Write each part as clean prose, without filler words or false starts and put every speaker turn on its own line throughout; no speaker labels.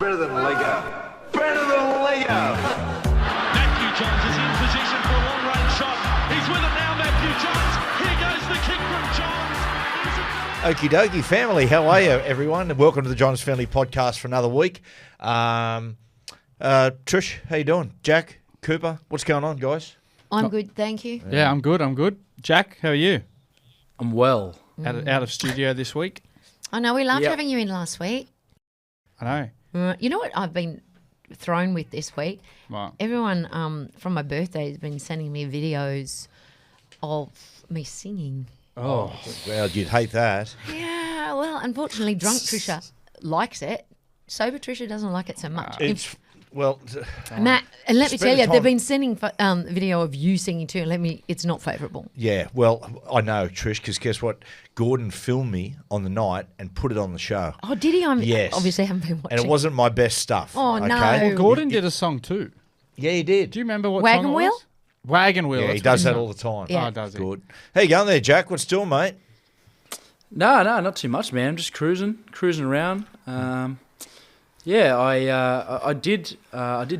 Better than Lego. Better than Lego.
Matthew Johns is in position for a long-range shot. He's with it now, Matthew Johns. Here goes the kick from Johns.
Okie dokie family, how are you everyone? And welcome to the Johns Family Podcast for another week. Trish, how you doing? Jack, Cooper, what's going on, guys?
I'm good, thank you.
Yeah, I'm good. Jack, how are you?
I'm well.
Out of studio this week?
I know, we loved having you in last week.
I know.
You know what I've been thrown with this week?
What?
Everyone from my birthday has been sending me videos of me singing.
Oh, well, you'd hate that.
Yeah, well, unfortunately, drunk Trisha likes it. Sober Trisha doesn't like it so much.
Matt,
Matt, and let me tell you,
time-
they've been sending video of you singing too, and it's not favourable.
Yeah, well, I know, Trish, because guess what? Gordon filmed me on the night and put it on the show.
Oh, did he?
Yes.
Obviously haven't been watching.
And it wasn't my best stuff.
Oh, no.
Okay?
Well, Gordon did a song too.
Yeah, he did.
Do you remember what
Wagon
song it
Wheel?
was? Wagon Wheel.
Yeah, he
that's
does
what
that
he
all the time.
Yeah.
Oh, does he?
Good. How you going there, Jack? What's doing, mate?
No, not too much, man. I'm just cruising around. I did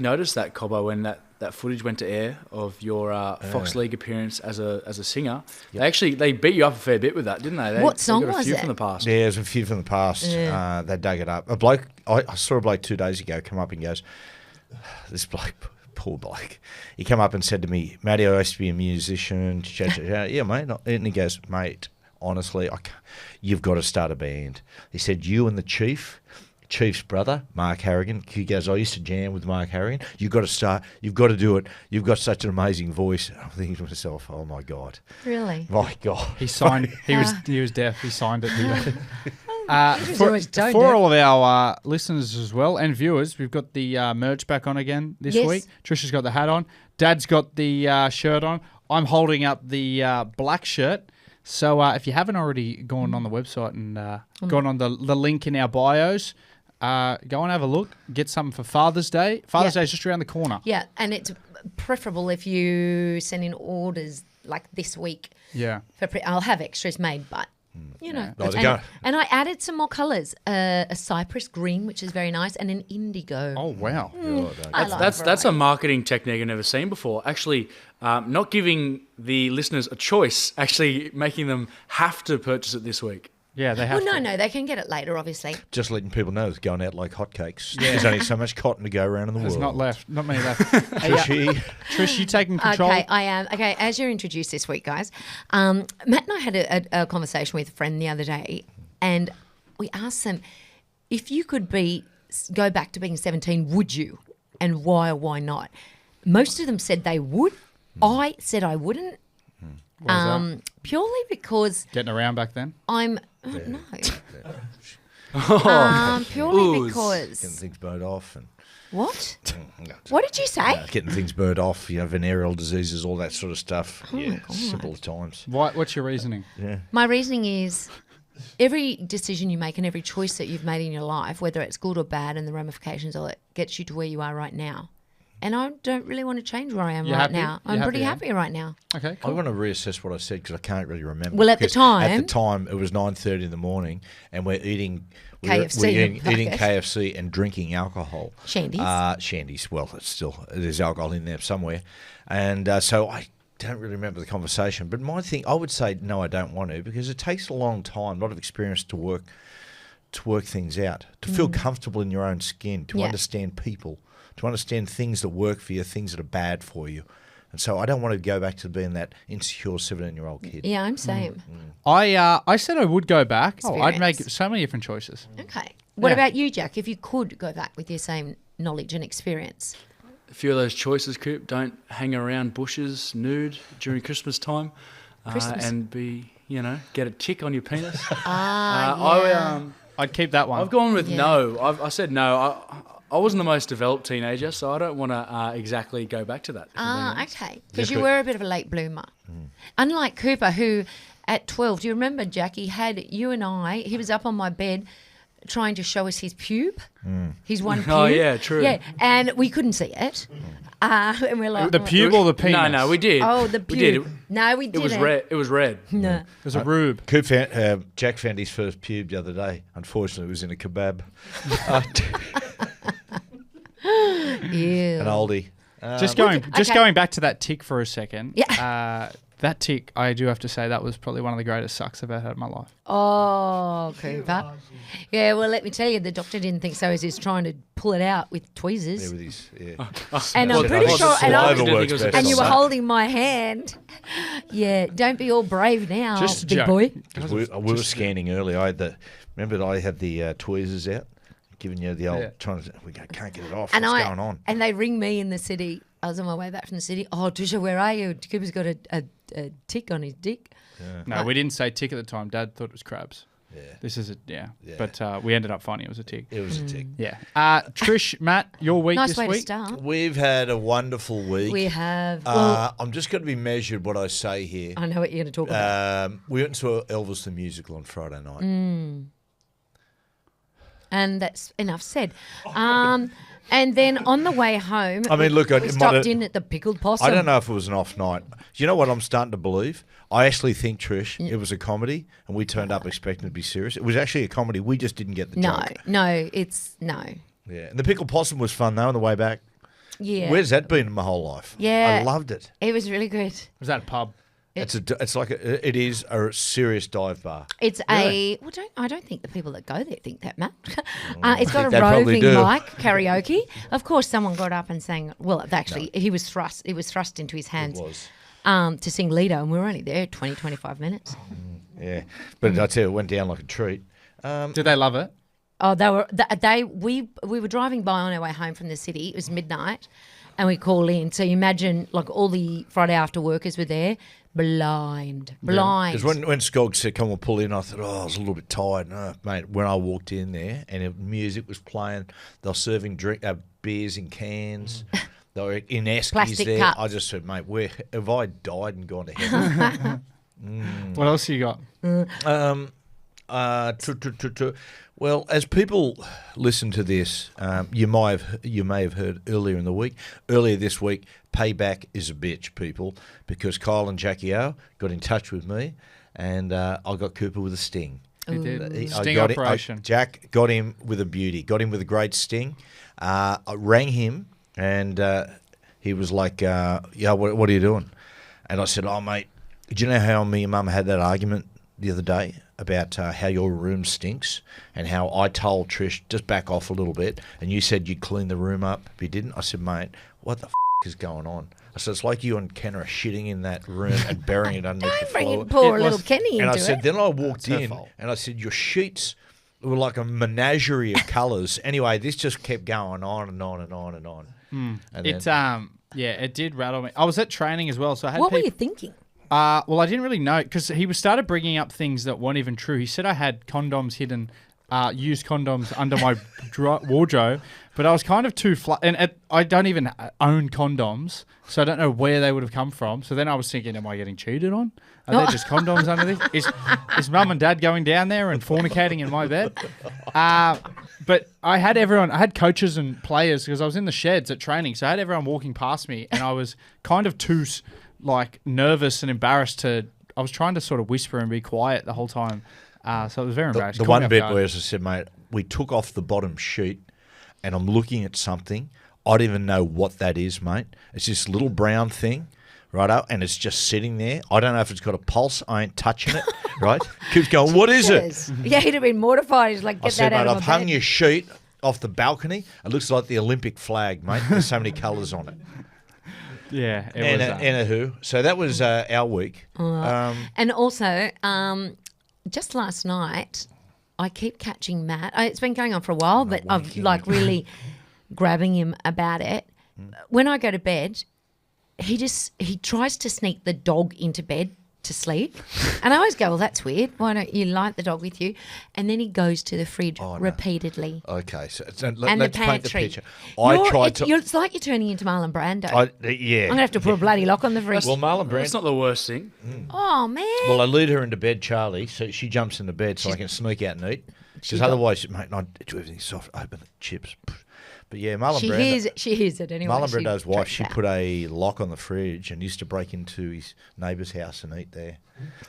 notice that, Cobbo, when that footage went to air of your Fox League appearance as a singer.
Yep.
They beat you up a fair bit with that, didn't they?
What
they
song
got a
was
few
it?
from the past.
Yeah, there's a few from the past.
Yeah.
They dug it up. A bloke, I saw a bloke 2 days ago come up and goes, this bloke, poor bloke, he came up and said to me, Matty, I used to be a musician. Yeah, mate. And he goes, mate, honestly, you've got to start a band. He said, you and the Chief's brother, Mark Harrigan, he goes, I used to jam with Mark Harrigan. You've got to start. You've got to do it. You've got such an amazing voice. I'm thinking to myself, oh, my God.
Really?
My God.
He signed. He was deaf. He signed it.
always don't
For
do.
all of our listeners as well and viewers, we've got the merch back on again this
Yes.
week. Trisha's got the hat on. Dad's got the shirt on. I'm holding up the black shirt. So if you haven't already gone on the website and gone on the link in our bios, go and have a look. Get something for Father's Day. Father's Day is just around the corner.
Yeah, and it's preferable if you send in orders like this week.
Yeah.
I'll have extras made, but you know.
Oh, they go.
And I added some more colours: a cypress green, which is very nice, and an indigo.
Oh, wow.
I like
That's a
variety.
marketing technique I've never seen before. Actually, not giving the listeners a choice, actually making them have to purchase it this week.
Yeah, they have
Well,
to.
no, they can get it later, obviously.
Just letting people know it's going out like hotcakes. There's only so much cotton to go around in the
There's
world.
not many left. Hey, Trish, you taking control?
Okay, I am. Okay, as you're introduced this week, guys, Matt and I had a conversation with a friend the other day, and we asked them, if you could go back to being 17, would you? And why or why not? Most of them said they would. I said I wouldn't.
Why is
Purely because
Getting around back then?
I'm... no. Purely
Ooze.
Getting
because...
things burnt off and
What? What did you say?
getting things burnt off, venereal diseases, all that sort of stuff.
Oh my
yeah,
God.
simple times.
What's your reasoning?
Yeah.
My reasoning is every decision you make and every choice that you've made in your life, whether it's good or bad and the ramifications of it, gets you to where you are right now. And I don't really want to change where I am
You're
right
happy?
now.
You're
I'm pretty
happy,
happy right now.
Okay,
I
cool.
want to reassess what I said because I can't really remember.
Well, at the
Because
time-
at the time it was 9:30 in the morning, and we're eating
KFC
We're
in the
eating
bucket.
KFC and drinking alcohol.
Shandies.
Shandies. Well, there's alcohol in there somewhere, and so I don't really remember the conversation. But my thing, I would say no, I don't want to, because it takes a long time, a lot of experience to work things out, to feel comfortable in your own skin, to
Yeah.
understand people, to understand things that work for you, things that are bad for you. And so I don't want to go back to being that insecure 17-year-old kid.
Yeah, I'm same.
I said I would go back. I'd make
Experience.
so many different choices.
Okay. What
Yeah.
about you, Jack? If you could go back with your same knowledge and experience.
A few of those choices, Coop. Don't hang around bushes nude during Christmas time.
Christmas.
And get a tick on your penis.
Yeah.
I'd keep that one.
I've gone with
Yeah.
no. I said no. I wasn't the most developed teenager, so I don't want to exactly go back to that. if I'm being honest.
Okay. Because you were a bit of a late bloomer. Unlike Cooper, who at 12, do you remember, Jackie, had you and I, he was up on my bed trying to show us his pube, his one pube.
Oh, yeah, true.
Yeah, and we couldn't see it. And we're like,
the pube or the penis?
No, we did.
Oh, the pube.
We did.
No, we
It
didn't.
was red. It was red.
No.
It was a rube.
Jack found his first pube the other day. Unfortunately, it was in a kebab. An oldie.
Going back to that tick for a second.
Yeah.
That tick, I do have to say, that was probably one of the greatest sucks I've ever had in my life.
Oh, Cooper. Yeah, well, let me tell you, the doctor didn't think so as he's trying to pull it out with tweezers. And I'm pretty sure, and you were holding my hand. Yeah, don't be all brave now,
Just a
big
joke.
boy.
We were scanning earlier. Remember that I had the tweezers out, giving you the old trying to. We can't get it off. What's going on?
And they ring me in the city. I was on my way back from the city. Oh, Trisha, where are you? Cooper's got a tick on his dick.
No, we didn't say tick at the time. Dad thought it was crabs.
Yeah.
This is But we ended up finding it was a tick.
It was a tick.
Yeah. Trish, Matt, your week
Nice
this
way
week?
to start.
We've had a wonderful week.
We have. Well,
I'm just going to be measured what I say here.
I know what you're going to talk about.
We went to Elvis the musical on Friday night.
And that's enough said. And then on the way home,
I mean, look,
we stopped in at the Pickled Possum.
I don't know if it was an off night. Do you know what I'm starting to believe? I actually think, Trish, it was a comedy, and we turned up expecting to be serious. It was actually a comedy. We just didn't get the joke.
No.
Yeah, and the Pickled Possum was fun, though, on the way back.
Yeah.
Where's that been in my whole life?
Yeah.
I loved it.
It was really good.
Was that a pub?
It is a serious dive bar.
It's I don't think the people that go there think that, Matt. It's got
they
a
probably
roving
do.
mic karaoke. Of course, someone got up and sang. Well, actually, it was thrust into his hands.
It was.
To sing Lido, and we were only there 20, 25 minutes.
Yeah, but I tell you, it went down like a treat.
Did they love it?
Oh, we were driving by on our way home from the city. It was midnight, and we call in. So you imagine, like, all the Friday after workers were there, blind.
Because when Skog said, "Come on, pull in," I thought, I was a little bit tired. No, mate, when I walked in there and music was playing, they were serving beers in cans. They were in eskies
Plastic
there.
cups.
I just said, mate, where have I died and gone to heaven?
What else you got?
Well, as people listen to this, you may have heard earlier this week, payback is a bitch, people, because Kyle and Jackie O got in touch with me, and I got Cooper with a sting.
He did.
I
Sting
got
operation.
Jack got him with a beauty, got him with a great sting. I rang him, and he was like, "Yeah, what are you doing?" And I said, "Oh, mate, do you know how me and Mum had that argument the other day about how your room stinks and how I told Trish just back off a little bit, and you said you'd clean the room up, but you didn't?" I said, "Mate, what the is going on?" I said, "It's like you and Ken are shitting in that room and burying it underneath the floor."
Don't bring poor little Kenny into
And I
it.
said, then I walked in and I said, "Your sheets were like a menagerie of colours." Anyway, this just kept going on and on and on and on. And then,
It did rattle me. I was at training as well, so I had
What were you thinking?
Well, I didn't really know because he started bringing up things that weren't even true. He said I had condoms hidden, used condoms under my wardrobe, but I was kind of too I don't even own condoms, so I don't know where they would have come from. So then I was thinking, am I getting cheated on? Are there just condoms under this? Is Mum and Dad going down there and fornicating in my bed? But I had everyone. I had coaches and players because I was in the sheds at training, so I had everyone walking past me, and I was kind of too nervous and embarrassed I was trying to sort of whisper and be quiet the whole time. So it was very embarrassing.
the one bit where, as I said, mate, we took off the bottom sheet, and I'm looking at something. I don't even know what that is, mate. It's this little brown thing, righto, and it's just sitting there. I don't know if it's got a pulse. I ain't touching it, right? Keeps going, what is it?
Yeah, he'd have been mortified. He's like, get
I said,
that out
mate,
of
I've
my
hung
bed.
your sheet off the balcony. It looks like the Olympic flag, mate. There's so many colours on it.
Yeah, it was.
Anywho, so that was our week.
And also, just last night, I keep catching Matt. It's been going on for a while, but I've really grabbing him about it. When I go to bed, he tries to sneak the dog into bed to sleep. And I always go, well, that's weird. Why don't you like the dog with you? And then he goes to the fridge repeatedly.
Okay, so
And
let's
the
paint the
pantry.
picture. It's
like you're turning into Marlon Brando.
yeah.
I'm going to have to put a bloody lock on the fridge.
Well, Marlon
That's
Brando.
not the worst thing.
Oh, man.
Well, I lead her into bed, Charlie, so she jumps into bed so I can sneak out and eat. Because otherwise, mate, I do everything soft, open the chips. But yeah, Marlon
She
Brando.
hears it anyway.
Marlon
She
Brando's wife, she
tracks
put a lock on the fridge and used to break into his neighbour's house and eat there.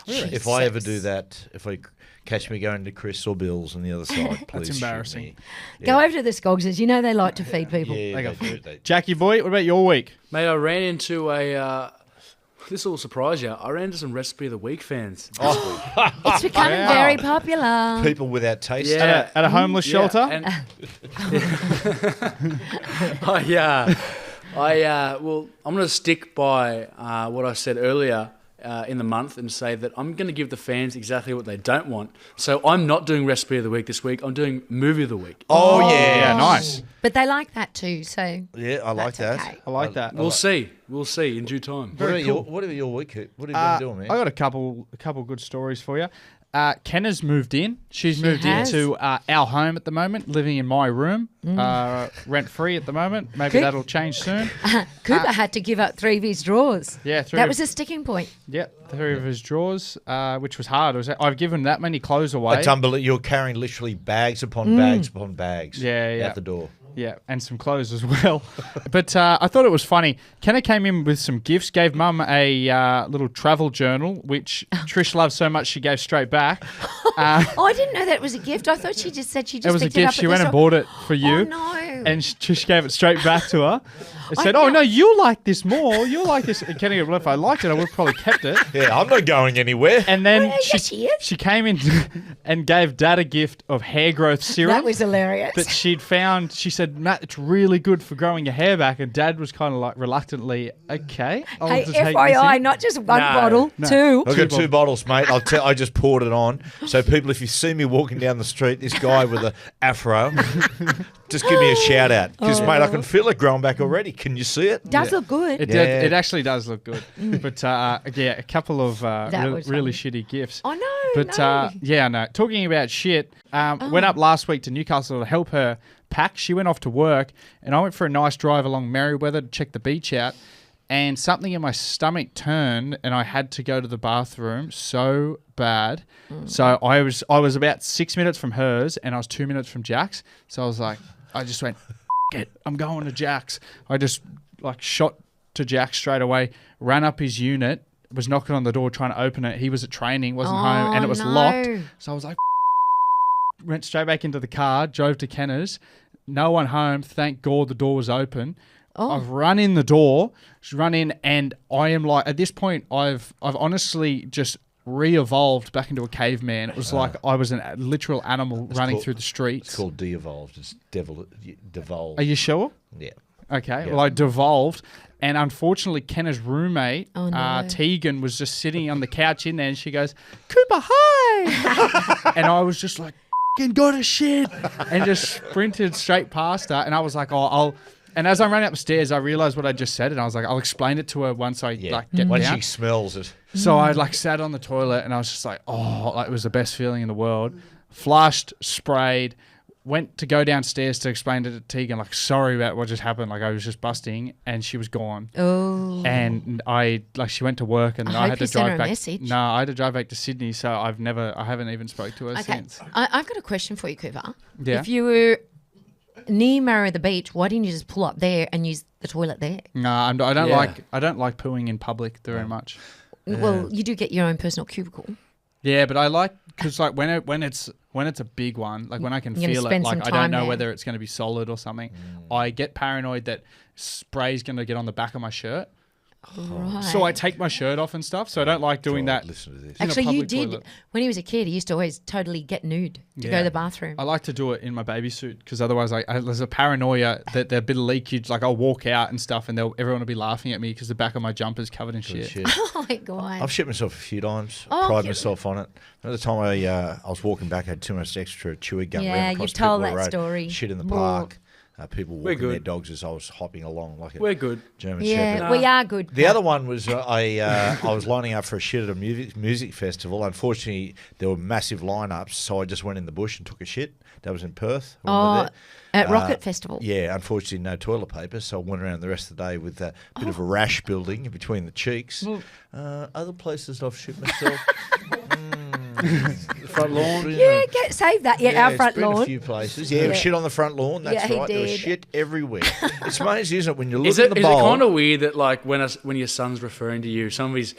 If I ever do that, if I catch me going to Chris or Bill's on the other side, please shoot
embarrassing.
me.
Go over to the Skoggses. You know they like to feed people.
Yeah,
They
they
got
do.
food.
They-
Jackie boy, what about your week?
Mate, I ran into a. This will surprise you. I ran into some Recipe of the Week fans.
It's becoming
Wow.
very popular.
People without taste.
Yeah.
At a homeless shelter?
And well, I'm going to stick by what I said earlier in the month and say that I'm going to give the fans exactly what they don't want. So I'm not doing Recipe of the Week this week. I'm doing Movie of the Week.
Oh,
Yeah,
yeah.
nice.
But they like that too, so
Yeah, I like
that's
that.
okay.
I like that.
We'll see. We'll see in due time.
What about your week? What have you been doing, man?
I got a couple good stories for you. Kenna's moved in. She's moved
has.
into our home at the moment, living in my room, rent free at the moment. Maybe
Good.
that'll change soon.
Cooper had to give up 3 of his drawers.
Yeah,
That was a sticking point.
Yep, 3 of his drawers, which was hard. I've given that many clothes away.
It's unbelievable. You're carrying literally bags upon bags upon bags
Yeah.
out the door.
Yeah, and some clothes as well. But I thought it was funny. Kenna came in with some gifts, gave Mum a little travel journal, which Trish loves so much she gave straight back.
Oh, I didn't know that was a gift. I thought she just said she just
It was a
picked it up
gift.
at
She
the
went and
store.
bought it for you.
Oh, no.
And Trish gave it straight back to her. It said,
know.
"Oh no, you like this more. You like this." And Kenny, well, if I liked it, I would have probably kept it.
Yeah, I'm not going anywhere.
And then
Oh, yes, she is.
she came in and gave Dad a gift of hair growth serum
That was hilarious.
that she'd found. She said, "Matt, it's really good for growing your hair back." And Dad was kind of like reluctantly, "Okay, I'll
Hey,
just take this
FYI,
in."
not just one
No,
bottle,
no.
2.
I've got 2 bottles, mate. I just poured it on. So people, if you see me walking down the street, this guy with an afro, just give me a shout out. Because, mate, I can feel it growing back already. Can you see it?
Does look good.
It actually does look good. But yeah, a couple of
That was
really
funny.
shitty gifts.
Oh, no,
But
no.
yeah, no. Talking about shit, went up last week to Newcastle to help her pack. She went off to work, and I went for a nice drive along Merriweather to check the beach out. And something in my stomach turned, and I had to go to the bathroom so bad. So I was about 6 minutes from hers, and I was 2 minutes from Jack's. So I was like, I just went, F- it, I'm going to Jack's. I just like shot to Jack straight away, ran up his unit, was knocking on the door trying to open it. He was at training, wasn't home, and it was
no.
locked. So I was like, went straight back into the car, drove to Kenner's. No one home. Thank God the door was open. I've run in the door, and I am like, at this point, I've honestly just re-evolved back into a caveman. It was like I was a literal animal running through the streets.
It's called de-evolved. It's devolved.
Are you sure?
Yeah.
Okay.
Yeah.
Well, I devolved, and unfortunately, Kenna's roommate,
Oh, no.
Tegan, was just sitting on the couch in there, and she goes, "Cooper, hi!" And I was just like, "F***ing got a shit," and just sprinted straight past her. And I was like, "Oh, I'll." And as I ran upstairs, I realized what I just said, and I was like, "I'll explain it to her once I get
Once
down."
she smells it.
So I sat on the toilet, and I was just like, "Oh, it was the best feeling in the world." Flushed, sprayed. Went to go downstairs to explain to Tegan, sorry about what just happened. I was just busting, and she was gone.
Oh.
And she went to work, and then
I
I
hope
had
you
to
sent her
drive
a
back.
message.
No, I had to drive back to Sydney, so I haven't even spoke to her
Okay.
since.
I've got a question for you, Cooper.
Yeah.
If you were near Marrow the beach, why didn't you just pull up there and use the toilet there?
No, I don't
Yeah.
I don't like pooing in public very much.
Well, you do get your own personal cubicle.
Yeah, but I like because when it's a big one, when I can
You're gonna
feel it,
spend some
I
time
don't know
there.
whether it's going to be solid or something. I get paranoid that spray's going to get on the back of my shirt.
Right.
So I take my shirt off and stuff. So I don't like doing that.
Listen to this.
in a
Actually, you
public
did.
toilet.
When he was a kid, he used to always totally get nude to go
Yeah.
to the bathroom.
I like to do it in my baby suit because otherwise, there's a paranoia that there's a bit of leakage. I'll walk out and stuff, and everyone will be laughing at me because the back of my jumper's covered in shit.
Shit.
Oh, my God.
I've shit myself a few times.
Oh,
Pride
yeah.
myself on it. Another time I was walking back, I had too much extra chewy gum.
Yeah,
ran
you've
across
told
Pickle
that
Road,
story.
Shit in the
More.
park. People walking their
good.
dogs as I was hopping along like a
We're good.
German
Yeah,
shepherd.
we are good.
The other one was I was lining up for a shit at a music festival. Unfortunately, there were massive lineups, so I just went in the bush and took a shit. That was in Perth. when we were
Oh,
there.
at Rocket Festival.
Yeah, unfortunately, no toilet paper, so I went around the rest of the day with a bit of a rash building in between the cheeks. Other places I've shit myself.
front lawn.
Yeah, save that. Yeah, our
it's
front
been
lawn.
a few places. Yeah,
Yeah.
shit on the front lawn. That's
Yeah, he
right. There was
did.
shit everywhere. It's amazing, isn't it? When you look
Is
at
it
the
is it
bowl.
kind of weird that like when your son's referring to you, some of his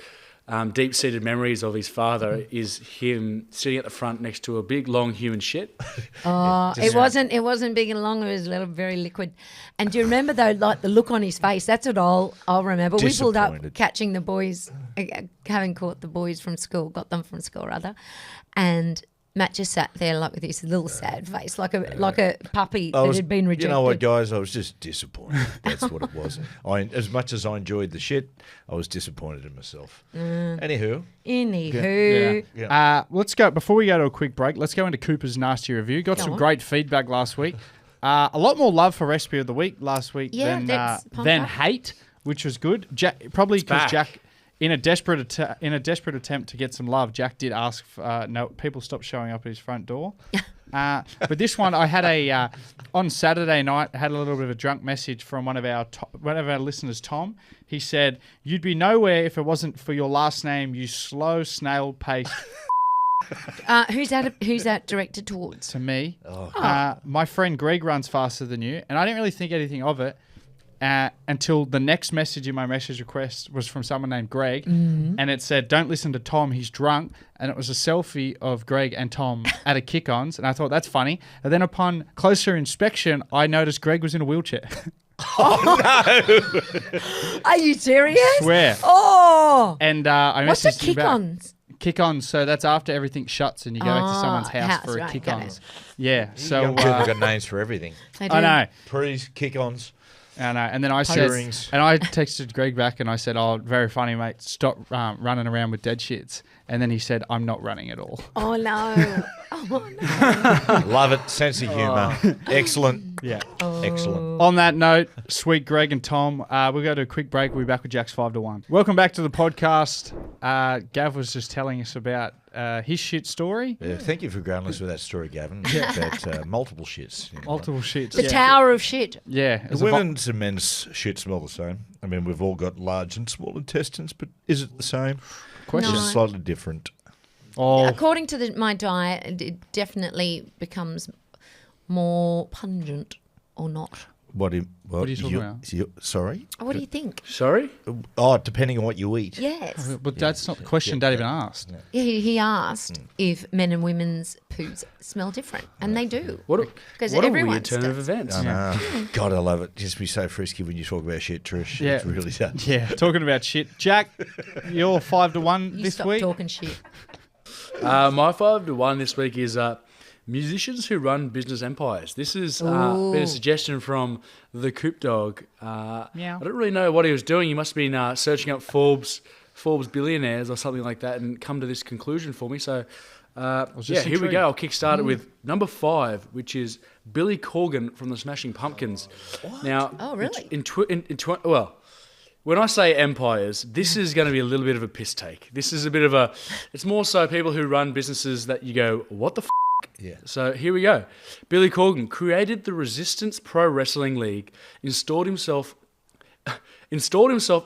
deep-seated memories of his father is him sitting at the front next to a big long human shit?
Oh, it wasn't big and long. It was very liquid. And do you remember though, like the look on his face? That's what I'll remember. We pulled up
Disappointed.
catching the boys, having caught the boys from school, got them from school rather, and Matt just sat there like with his little sad face, like a puppy that had been rejected.
You know what, guys? I was just disappointed. That's what it was. As much as I enjoyed the shit, I was disappointed in myself. Anywho.
Anywho,
Let's go. Before we go to a quick break, let's go into Cooper's nasty review. Got
Go
some
on.
great feedback last week. A lot more love for recipe of the week last week
Yeah,
than
that's pumped
than
up.
hate, which was good. Probably because
back.
Jack, in a desperate attempt to get some love, Jack did ask. No, people stopped showing up at his front door. But this one, I had on Saturday night. I had a little bit of a drunk message from one of our listeners, Tom. He said, "You'd be nowhere if it wasn't for your last name, you slow snail pace."
who's that directed towards?
To me, my friend Greg runs faster than you, and I didn't really think anything of it until the next message in my message request was from someone named Greg, and it said, "Don't listen to Tom, he's drunk," and it was a selfie of Greg and Tom at a kick-ons, and I thought that's funny. And then upon closer inspection, I noticed Greg was in a wheelchair.
Are you serious?
Swear.
Oh,
And I
what's a
messaged him back.
kick-ons?
Kick-ons, so that's after everything shuts and you go back to someone's house for a
right,
kick-ons.
got
Yeah, so
Young people got names for everything.
They do.
I know.
Prees, kick-ons.
I know. And then I said,
Hearings.
and I texted Greg back and I said, "Oh, very funny, mate. Stop running around with dead shits." And then he said, "I'm not running at all."
Oh no. Oh no.
Love it. Sense of humour. Excellent.
Yeah.
Excellent.
On that note, sweet Greg and Tom, we'll go to a quick break. We'll be back with Jack's 5 to 1. Welcome back to the podcast. Gav was just telling us about his shit story.
Yeah, thank you for grounding us with that story, Gavin. About multiple shits. You know.
Multiple shits.
The Tower of Shit.
Yeah. It was
The
a vo-
women's and men's shit smell the same. I mean, we've all got large and small intestines, but is it the same?
question.
Or is it slightly different?
Oh,
According to my diet, it definitely becomes more pungent or not.
What are
you talking about?
Sorry?
What do you think?
Sorry?
Oh, depending on what you eat.
Yes.
but that's not the question Dad even asked.
Yeah, he asked if men and women's poops smell different, and they do.
What a
'Cause
weird
everyone's
turn of
does.
events.
I know. God, I love it. Just be so frisky when you talk about shit, Trish.
Yeah.
It really does.
Yeah, talking about shit. Jack, you're 5 to 1
You
this
stop
week.
talking shit.
My 5 to 1 this week is musicians who run business empires. This has been a suggestion from the Coop Dog. I don't really know what he was doing. He must have been searching up Forbes billionaires or something like that and come to this conclusion for me. So,
just
here we
intrigued.
go. I'll kickstart it with number 5, which is Billy Corgan from the Smashing Pumpkins. Now,
Oh, really?
when I say empires, this is going to be a little bit of a piss take. This is a bit of it's more so people who run businesses that you go, what the f***?
Yeah.
So here we go. Billy Corgan created the Resistance Pro Wrestling League, installed himself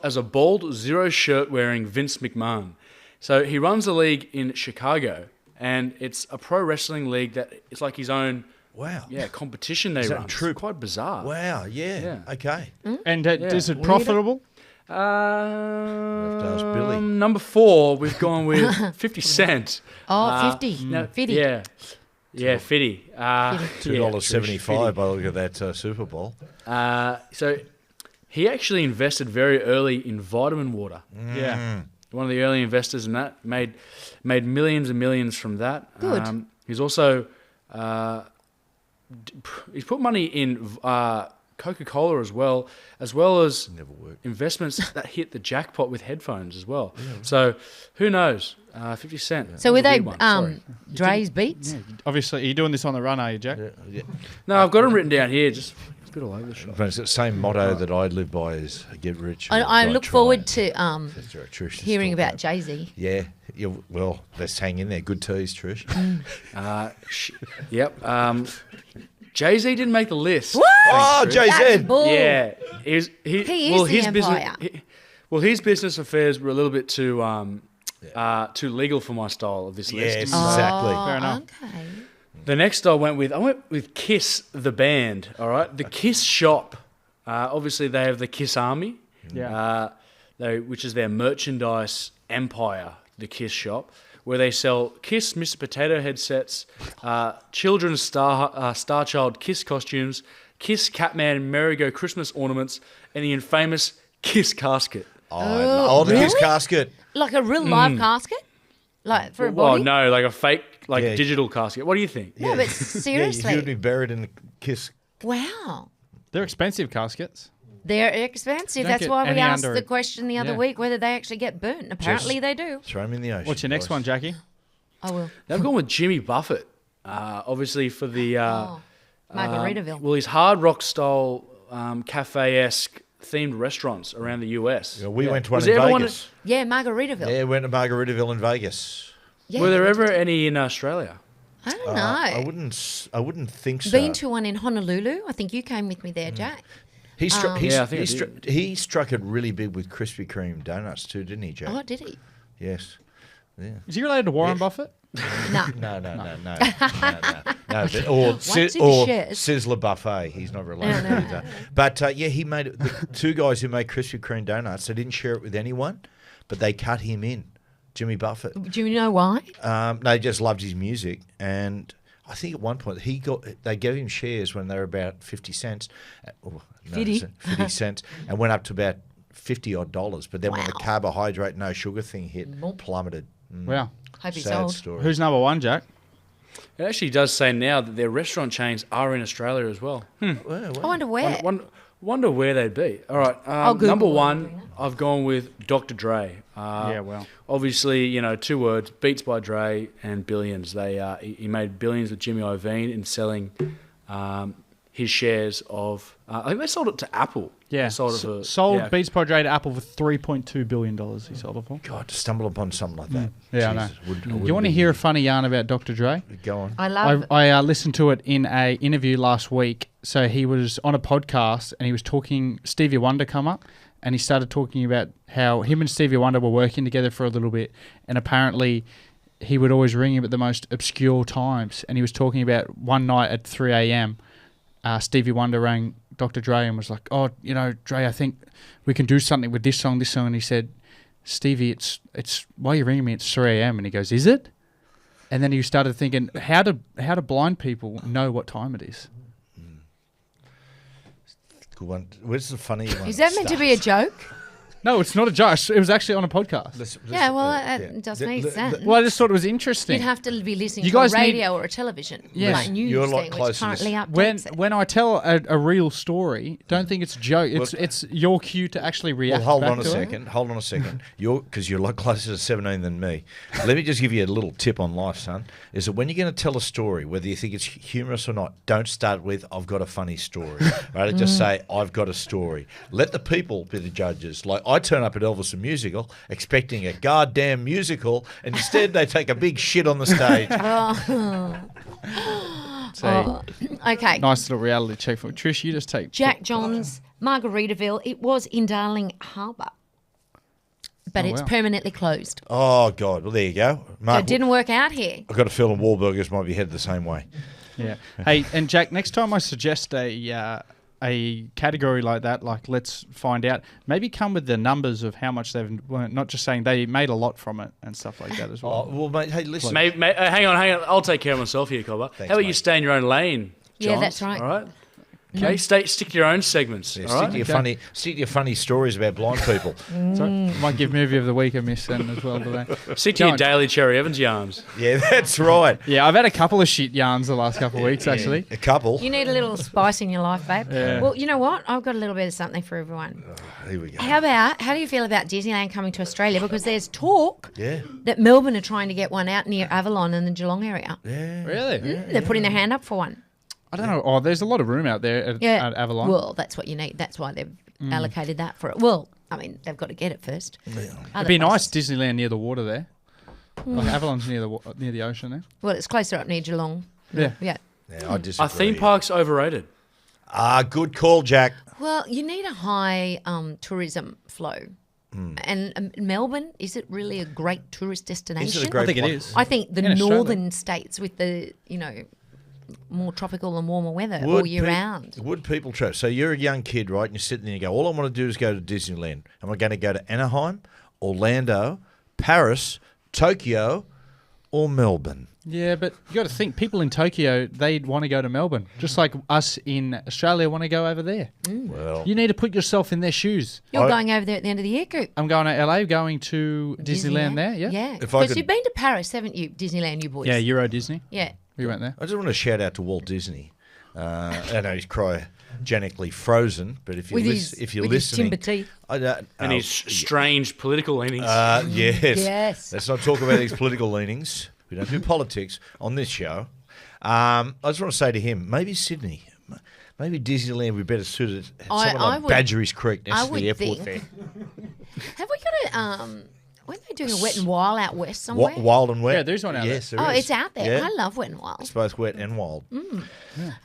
as a bald, zero shirt wearing Vince McMahon. So he runs a league in Chicago, and it's a pro wrestling league that it's like his own
Wow.
competition they
Is that
run.
true?
It's quite bizarre.
Wow. Yeah. Okay.
And is it profitable?
to ask Billy.
Number 4, we've gone with 50 Cent.
Oh, 50.
No,
50.
Yeah, 50.
$2.75 by the look of that Super Bowl.
So he actually invested very early in vitamin water.
Yeah.
One of the early investors in that made millions and millions from that.
Good.
He's also he's put money in Coca-Cola as well as
Never worked.
investments that hit the jackpot with headphones as well. So who knows? 50 Cent.
So were
That was a
they
weird one, sorry.
Dre's Beats?
Obviously, you're doing this on the run, are you, Jack?
Yeah.
No, I've got them written down here. Just it's a bit all over the shop.
But it's the same motto that I live by is get rich.
I
or
look
try.
forward to
That's right, Trish. Let's
hearing
talk
about Jay-Z.
Yeah. Well, let's hang in there. Good tease, Trish.
Yep. Jay-Z didn't make the list.
What?
Oh,
That's
Jay-Z.
bull.
Yeah,
He is the
his
empire.
business. His business affairs were a little bit too too legal for my style of this list.
Yes, exactly.
Oh,
Fair enough.
okay.
The next I went with Kiss the band. All right, the Kiss shop. Obviously, they have the Kiss Army, which is their merchandise empire. The Kiss shop, where they sell Kiss Mr. Potato Head sets, children's Star Child Kiss costumes, Kiss Catman Merry-Go Christmas ornaments, and the infamous Kiss casket.
Oh, the Kiss
really?
casket.
Like a real live casket? Like for a
Well,
body?
no, like a fake,
Yeah.
digital casket. What do you think?
No, but
Yeah,
seriously.
he would be buried in the Kiss.
Wow.
They're expensive caskets.
They're expensive.
Don't
That's
get
why we
any
asked
under
the
it.
question the other
Yeah.
week whether they actually get burnt. Apparently they do.
Throw him in the ocean.
What's your next
boys.
one, Jackie?
I will.
They've gone with Jimmy Buffett, obviously for the
Margaritaville.
well, his hard rock style cafe-esque themed restaurants around the US.
Yeah, we went to one
Was
in
everyone-
Vegas.
Yeah, Margaritaville.
Yeah, we went to Margaritaville in Vegas.
Yeah.
Were there ever any in Australia?
I don't know.
I wouldn't think so.
Been to one in Honolulu. I think you came with me there, Jack.
He struck.
Yeah, I think I
he struck it really big with Krispy Kreme donuts too, didn't he, Jack?
Oh, did he?
Yes. Yeah.
Is he related to Warren Buffett?
No.
No. Or
Once he shares.
Sizzler Buffet. He's not related
No.
to that. But he made it. The two guys who made Krispy Kreme donuts. They didn't share it with anyone, but they cut him in, Jimmy Buffett.
Do you know why?
They just loved his music, and I think at one point they gave him shares when they were about 50 cents, 50 cents, and went up to about $50 odd. But then when the
Wow.
carbohydrate, no sugar thing hit, plummeted.
Wow.
Hope he
Sad
sold.
story.
Who's number one, Jack?
It actually does say now that their restaurant chains are in Australia as well.
I wonder where.
Wonder where they'd be. All right,
Google
number
it.
one, I've gone with Dr. Dre.
Yeah, well.
Obviously, 2 words, Beats by Dre and billions. He made billions with Jimmy Iovine in selling his shares of, I think they sold it to Apple.
Yeah.
They sold it for,
Sold Beats by Dre to Apple for $3.2 billion he sold it for.
God, to stumble upon something like that.
Yeah, I know.
Jesus,
Do you want to hear a funny yarn about Dr. Dre?
Go on.
I love
I listened to it in a interview last week. So he was on a podcast and he was talking. Stevie Wonder come up and he started talking about how him and Stevie Wonder were working together for a little bit, and apparently he would always ring him at the most obscure times. And he was talking about one night at 3 a.m. Stevie Wonder rang Dr. Dre and was like, "Oh, Dre, I think we can do something with this song." And he said, "Stevie, it's why are you ringing me? It's 3 a.m." And he goes, "Is it?" And then he started thinking, how do blind people know what time it is?
Good one. Where's the funny one?
Is that meant to be a joke?
No, it's not a joke. It was actually on a podcast.
Yeah, well, that does make sense.
Well, I just thought it was interesting.
You'd have to be listening
You
to a
guys need-
radio or a television,
Yes.
like news
You're a lot
thing,
closer
which
to
currently
this.
updates it.
When I tell a real story, don't think it's a joke. It's your cue to actually react.
Well, hold
back
on a
to it.
second. Hold on a second. Because you're a lot closer to 17 than me. Let me just give you a little tip on life, son. Is that when you're going to tell a story, whether you think it's humorous or not, don't start with "I've got a funny story." Right? Just say "I've got a story." Let the people be the judges. Like I turn up at Elvis Musical expecting a goddamn musical, and instead they take a big shit on the stage.
So,
Okay.
nice little reality check for Trish. You just take
Jack John's Margaritaville. It was in Darling Harbour, but
Oh,
it's
wow.
permanently closed.
Oh God! Well, there you go.
So
Mark,
it didn't work out here.
I've got a feeling Wahlburgers might be headed the same way.
Yeah. Hey, and Jack, next time I suggest a category like that, like let's find out, maybe come with the numbers of how much they've, well, not just saying they made a lot from it and stuff like that as
Oh,
well.
well, mate. Hey, listen.
hang on. I'll take care of myself here, Cobber.
Thanks,
How about you
mate.
stay in your own lane,
Yeah,
Johns,
that's right.
All right? Okay, stick to your own segments.
Yeah,
all right?
stick to your funny stories about blind people.
So, might give movie of the week a miss then as well today.
Stick to your
John.
daily Cherry Evans yarns.
Yeah, that's right.
Yeah, I've had a couple of shit yarns the last couple of weeks actually.
A couple.
You need a little spice in your life, babe.
Yeah.
Well, you know what? I've got a little bit of something for everyone.
Here we go.
How do you feel about Disneyland coming to Australia? Because there's talk
Yeah.
that Melbourne are trying to get one out near Avalon in the Geelong area.
Yeah.
Really?
They're putting their hand up for one.
I don't know. Oh, there's a lot of room out there at Avalon.
Well, that's what you need. That's why they've allocated that for it. Well, I mean, they've got to get it first.
It'd be nice, Disneyland near the water there. Like Avalon's near the ocean there.
Well, it's closer up near Geelong.
Yeah.
Yeah.
Yeah, I disagree.
Are theme parks overrated?
Good call, Jack.
Well, you need a high tourism flow And Melbourne, is it really a great tourist destination?
Is it a great
I think it
one?
is.
I think the
In Australia.
northern states with the, more tropical and warmer weather all year round.
Would people travel? So you're a young kid, right? And you're sitting there and you go, all I want to do is go to Disneyland. Am I going to go to Anaheim, Orlando, Paris, Tokyo, or Melbourne?
Yeah, but you got to think, people in Tokyo, they'd want to go to Melbourne, just like us in Australia want to go over there.
Well,
You need to put yourself in their shoes.
You're going over there at the end of the year, Coop.
I'm going to LA, going to Disneyland there, yeah?
Yeah.
If I
Because
could-
you've been to Paris, haven't you, Disneyland, you boys?
Yeah, Euro Disney.
Yeah.
We went there.
I just want to shout out to Walt Disney. I know he's cryogenically frozen, but if you're, if you're
with his
listening,
timber teeth.
I don't,
And his strange political leanings.
yes,
Yes.
Let's not talk about his political leanings. We don't do politics on this show. I just want to say to him, maybe Sydney, maybe Disneyland would be better suited. Something like
would-
Badgerys Creek next
I
to
would
the airport
think-
there.
Have we got a, weren't they doing a Wet and Wild out west somewhere?
Wild and wet.
Yeah, there's one out there.
yes, there
Oh,
is.
it's out there.
Yeah.
I love Wet and Wild.
It's both wet and wild.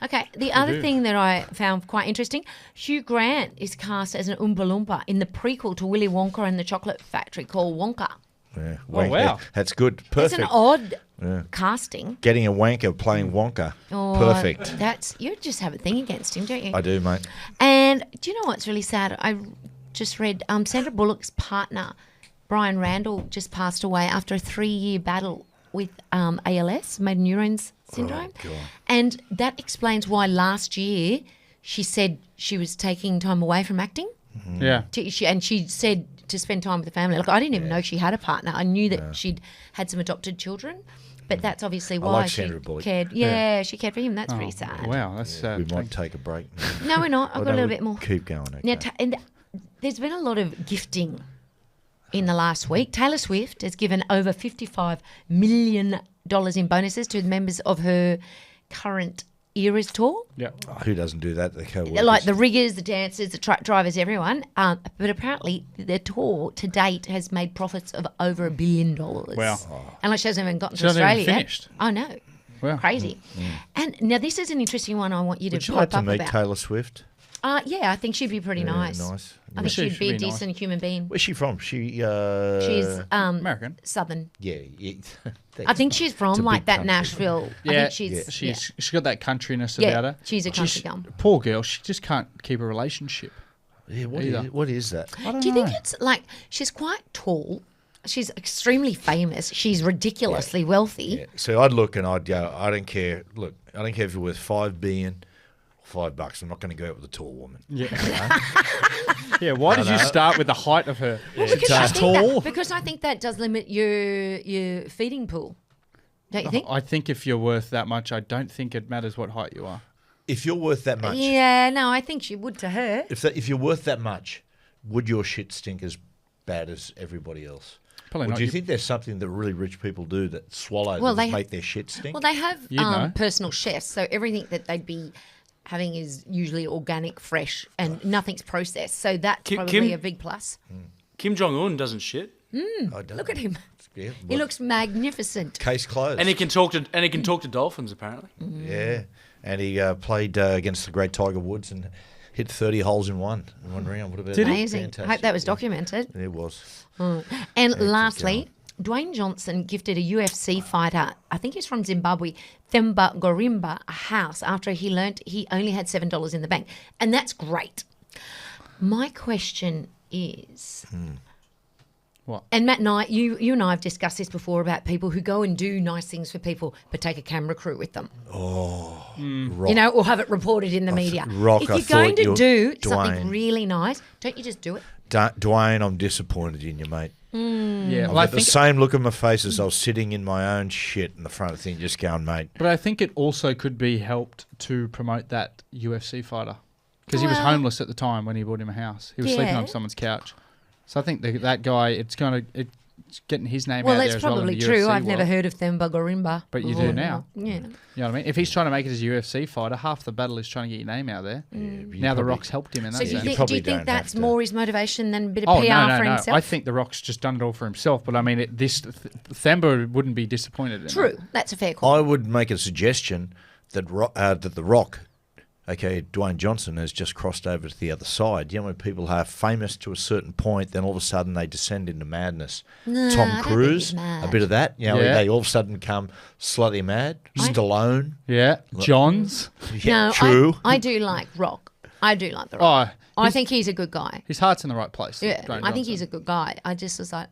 Okay, the other thing that I found quite interesting, Hugh Grant is cast as an Oompa Loompa in the prequel to Willy Wonka and the Chocolate Factory called Wonka.
Yeah.
wow.
That's good.
It's
Perfect.
an odd casting.
Getting a wanker playing Wonka.
Oh,
Perfect.
You just have a thing against him, don't you?
I do, mate.
And do you know what's really sad? I just read Sandra Bullock's partner, Brian Randall, just passed away after a 3-year battle with ALS, motor neurons syndrome.
God.
And that explains why last year she said she was taking time away from acting.
Yeah.
And she said to spend time with the family. Like, I didn't even know she had a partner. I knew that she'd had some adopted children. But that's obviously why
like
she
Sandra Bullock.
cared. Yeah, she cared for him. That's pretty sad.
Wow, that's
We might take a break.
No, we're not. I've got a little bit more.
Keep going. Okay.
Now, there's been a lot of gifting in the last week. Taylor Swift has given over $55 million in bonuses to the members of her current Eras tour.
Yeah.
Who doesn't do that? The co-workers.
Like the riggers, the dancers, the truck drivers, everyone. But apparently the tour to date has made profits of over $1 billion.
Wow.
And like she hasn't even gotten
She
to
hasn't even
Australia yet.
finished.
I know.
Wow.
Crazy. And now this is an interesting one I want you to
Would you
pop
like to
up
meet
about.
Taylor Swift?
Yeah, I think she'd be pretty nice.
Nice.
I think
She
she'd be a
should be nice.
decent human being.
Where's she from? She's
She's
American.
Southern.
yeah.
I think she's
It's
from
a
like
big
that
country.
Nashville. I
Yeah,
think
she's got that countryness
Yeah,
about her.
she's a country girl.
Poor girl, she just can't keep a relationship.
Yeah,
Either.
what is that?
I don't
Do you
know.
think it's like she's quite tall? She's extremely famous. She's ridiculously wealthy.
Yeah. So I'd look and I'd go, I don't care. Look, I don't care if you're worth $5 billion or $5. I'm not going to go out with a tall woman.
Yeah. Yeah, why did you start with the height of her?
Because I think
tall.
because I think that does limit your feeding pool. Don't you think?
I think if you're worth that much, I don't think it matters what height you are.
If you're worth that much,
Yeah, no, I think she would to her.
if you're worth that much, would your shit stink as bad as everybody else?
Probably
Or
not.
do you think there's something that really rich people do that swallow
Well,
that
they-
make their shit stink?
Well, they have
You know.
personal chefs, so everything that they'd be having is usually organic, fresh, and nothing's processed. So that's
Kim-
probably
Kim-
a big plus.
Kim Jong Un doesn't shit,
I don't
Look at
know.
him.
Yeah,
He
what-
looks magnificent.
case closed.
and he can talk to dolphins apparently.
Yeah, and he played against the great Tiger Woods and hit 30 holes in one round. What about
Did
that?
he?
Amazing. I
Fantastic.
hope that was
Yeah.
documented.
It was.
And lastly, Dwayne Johnson gifted a UFC fighter, I think he's from Zimbabwe, Themba Gorimba, a house after he learnt he only had $7 in the bank. And that's great. My question is,
What?
and Matt and I, you and I have discussed this before about people who go and do nice things for people but take a camera crew with them.
Rock.
You know, or have it reported in the media.
Rock,
if
I
you're going
thought
to
you-
do
Dwayne.
something really nice, don't you just do it?
Dwayne, I'm disappointed in you, mate.
Yeah,
I've
well, I
got the
think,
same look on my face as I was sitting in my own shit in the front of the thing, just going, mate.
but I think it also could be helped to promote that UFC fighter because he was
Well-
homeless at the time when he bought him a house. He was sleeping
Yeah.
on someone's couch. So I think that guy, it's getting his name
Well,
out
that's
there as well in
probably
the
true.
UFC
I've never
world.
heard of Themba Gorimba.
But you do
before.
now.
Yeah.
You know what I mean? If he's trying to make it as a UFC fighter, half the battle is trying to get your name out there. Now The Rock's helped him in that
So do you,
sense.
You
think,
probably
do you think
don't have
that's
to.
more his motivation than a bit of
Oh,
PR
no,
for
no.
himself?
I think The Rock's just done it all for himself. But I mean, Themba wouldn't be disappointed in
True.
that.
That's a fair call.
I would make a suggestion that The Rock okay, Dwayne Johnson has just crossed over to the other side. You know, when people are famous to a certain point, then all of a sudden they descend into madness.
No, I
Tom
don't think
Cruise,
he's mad.
a bit of that. You know,
Yeah.
they all of a sudden become slightly mad. Stallone.
Yeah. Johns.
Yeah,
No,
true.
I do like Rock. I do like the Rock.
Oh,
I think he's a good guy.
his heart's in the right place.
Yeah,
Dwayne
I think
Johnson.
he's a good guy. I just was like,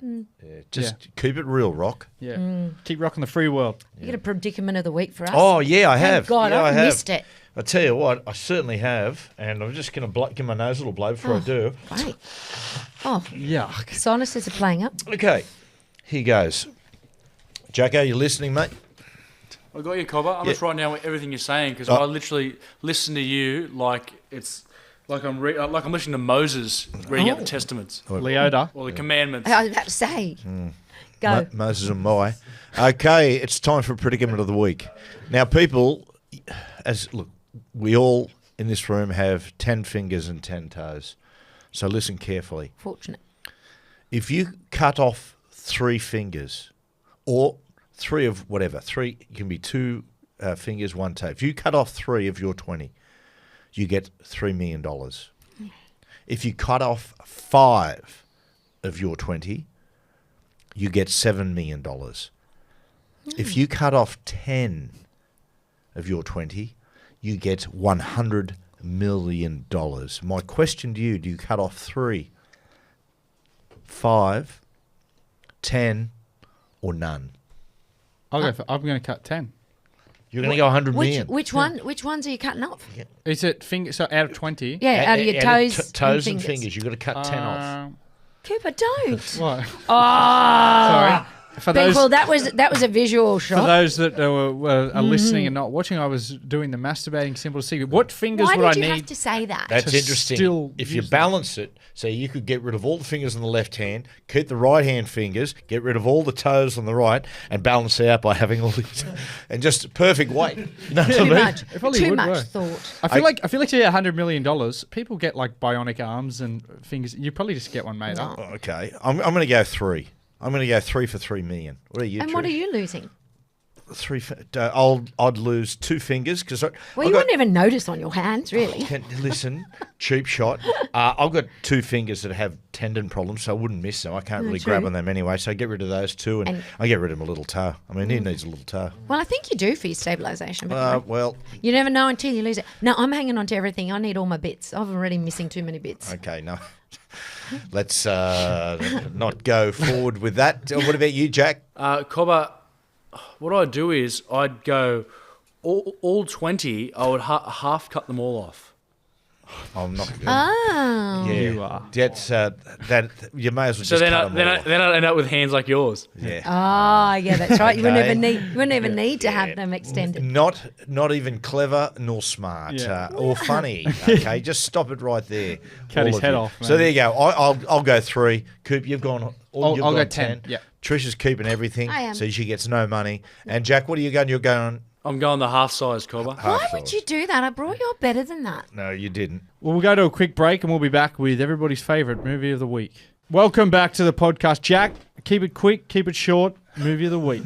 Just keep it real, Rock.
Yeah. Keep rocking the free world.
you get a predicament of the week for us.
Oh, yeah, I
Thank
have.
God,
yeah,
I've
I have.
missed it.
I tell you what, I certainly have, and I'm just going to give my nose a little blow before I do.
Great. Oh,
Yuck.
sinuses are playing up.
Okay, here goes. Jacko, you listening, mate?
I got you, Cobber. I'm just writing down everything you're saying because I literally listen to you like it's like I'm listening to Moses reading out the Testaments
Leota.
or the commandments.
I was about to say. Go.
Moses and Mai. Okay, it's time for predicament of the week. Now, people, look, we all in this room have 10 fingers and 10 toes, so listen carefully.
Fortunate.
If you cut off 3 fingers, or 3 of whatever, 3 can be 2 fingers, 1 toe. If you cut off 3 of your 20, you get $3 million. If you cut off 5 of your 20, you get $7 million. If you cut off 10 of your 20, you get $100 million. My question to you, do you cut off 3, 5, 10, or none?
I'm going to cut 10.
You're going to go 100 million.
Which ones are you cutting off?
Is it finger? So out of 20?
Yeah, out of your toes,
toes and
fingers.
fingers. You've got to cut 10 off.
Cooper, don't.
What?
Oh,
Sorry. For those,
well, that was a visual
for
shot.
those that are listening and not watching, I was doing the masturbating symbol to see what fingers
Why
would I
did you
need.
have to say that?
That's
to
interesting.
still
If you
use them.
balance it, so you could get rid of all the fingers on the left hand, keep the right hand fingers, get rid of all the toes on the right, and balance it out by having all these, and just perfect weight. You know what I
Too
mean?
much.
It probably
Too
would
much
work.
thought.
I feel like to get $100 million, people get like bionic arms and fingers. You probably just get one made up.
Okay, I'm going to go 3. I'm going to go 3 for $3 million. What are you?
And what are
Trish?
you losing?
3. I'd lose 2 fingers because
Well, you wouldn't even notice on your hands, really.
Listen, cheap shot. I've got 2 fingers that have tendon problems, so I wouldn't miss them. I can't really
true.
grab on them anyway, so I get rid of those 2, and I get rid of my little toe. I mean, he needs a little toe.
Well, I think you do for your stabilisation. But
Well,
you never know until you lose it. No, I'm hanging on to everything. I need all my bits. I'm already missing too many bits.
okay, no. Let's not go forward with that. What about you, Jack?
Cobber, what I'd do is I'd go all 20. I would half cut them all off.
I'm not good.
Oh.
Yeah,
You are.
That's that. You may as well
So
just
then,
cut them all off.
then I'd end up with hands like yours.
Yeah.
Ah, yeah, that's right. You wouldn't
Okay.
even need to have them extended.
Not even clever nor smart
Yeah.
or funny. Okay, just stop it right there.
Cut
all
his
of
head
you.
off, man.
So there you go. I'll go 3. Coop, you've gone.
I'll
you've
go
gone
10. Yeah.
Trisha's keeping everything,
I am.
so she gets no money. And Jack, what are you going? You're going.
I'm going the half size, Cobber.
Why would you do that? I brought you up better than that.
No, you didn't.
Well, we'll go to a quick break and we'll be back with everybody's favourite movie of the week. Welcome back to the podcast. Jack, keep it quick, keep it short. Movie of the week.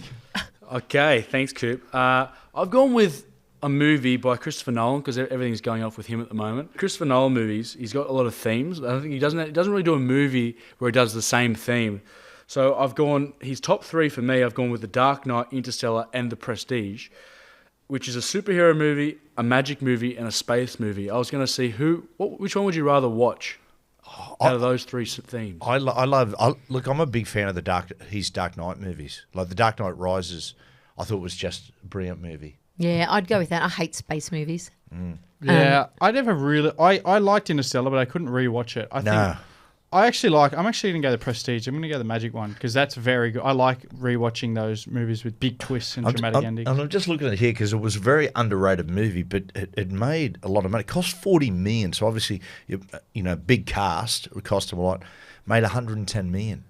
Okay, thanks, Coop. I've gone with a movie by Christopher Nolan because everything's going off with him at the moment. Christopher Nolan movies, he's got a lot of themes. I don't think he doesn't really do a movie where he does the same theme. So I've gone his top 3 for me. I've gone with The Dark Knight, Interstellar, and The Prestige, which is a superhero movie, a magic movie, and a space movie. I was going to see which one would you rather watch out of those 3 themes?
Look, I'm a big fan of his Dark Knight movies. Like The Dark Knight Rises, I thought was just a brilliant movie.
Yeah, I'd go with that. I hate space movies.
Yeah, I never really. I liked Interstellar, but I couldn't rewatch it. I'm actually going to go The Prestige. I'm going to go the Magic one because that's very good. I like rewatching those movies with big twists and dramatic endings.
And I'm just looking at it here because it was a very underrated movie, but it made a lot of money. It cost $40 million, so obviously, big cast. It would cost them a lot. Made $110 million.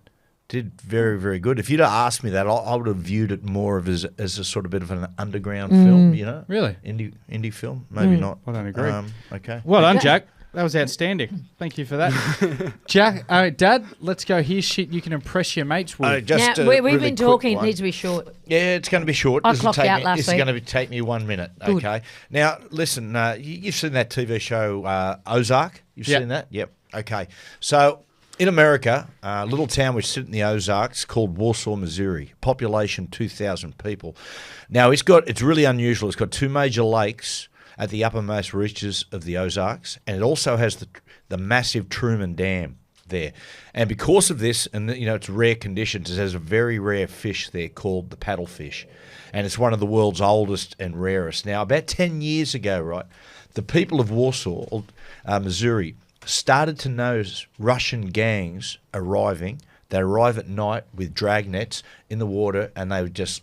Did very, very good. If you'd have asked me that, I would have viewed it more of as a sort of bit of an underground film,
Really?
indie film. Maybe not.
I don't agree.
Okay.
Well done, Jack. That was outstanding. Thank you for that. Jack, Dad, let's go. Here's shit you can impress your mates with.
Just
Now,
a
we've
really
been
quick
talking. It
one.
needs to be short.
Yeah, it's going to be short.
I
This will
clocked
take
out
me-
last
This
week.
is going to take me 1 minute.
Good.
Okay. Now, listen. You've seen that TV show Ozark? You've
Yep.
seen that? Yep. Okay. So in America, a little town which sits in the Ozarks called Warsaw, Missouri. Population 2,000 people. Now it's really unusual. It's got two major lakes at the uppermost reaches of the Ozarks, and it also has the massive Truman Dam there. And because of this, and it's rare conditions, it has a very rare fish there called the paddlefish, and it's one of the world's oldest and rarest. Now, about 10 years ago, right, the people of Warsaw, Missouri, started to notice Russian gangs arriving. They arrive at night with drag nets in the water, and they were just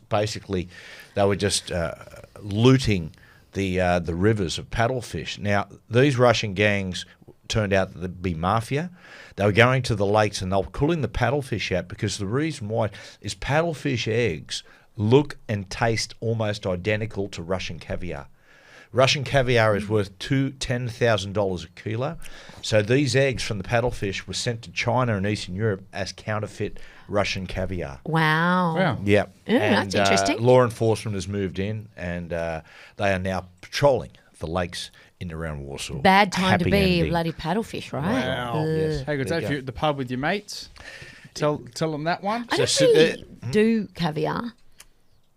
looting the rivers of paddlefish. Now, these Russian gangs turned out to be mafia. They were going to the lakes and they were pulling the paddlefish out because the reason why is paddlefish eggs look and taste almost identical to Russian caviar. Russian caviar is worth $10,000 a kilo. So these eggs from the paddlefish were sent to China and Eastern Europe as counterfeit Russian caviar.
Wow.
Wow.
Yeah.
That's interesting.
Law enforcement has moved in and they are now patrolling the lakes in and around Warsaw.
Bad time to
Happy
be a
ending.
bloody paddlefish, right?
Wow.
Yes.
How good's
There
that?
you
If
go.
So you're at the pub with your mates, tell them that one.
I don't
sit
really do caviar.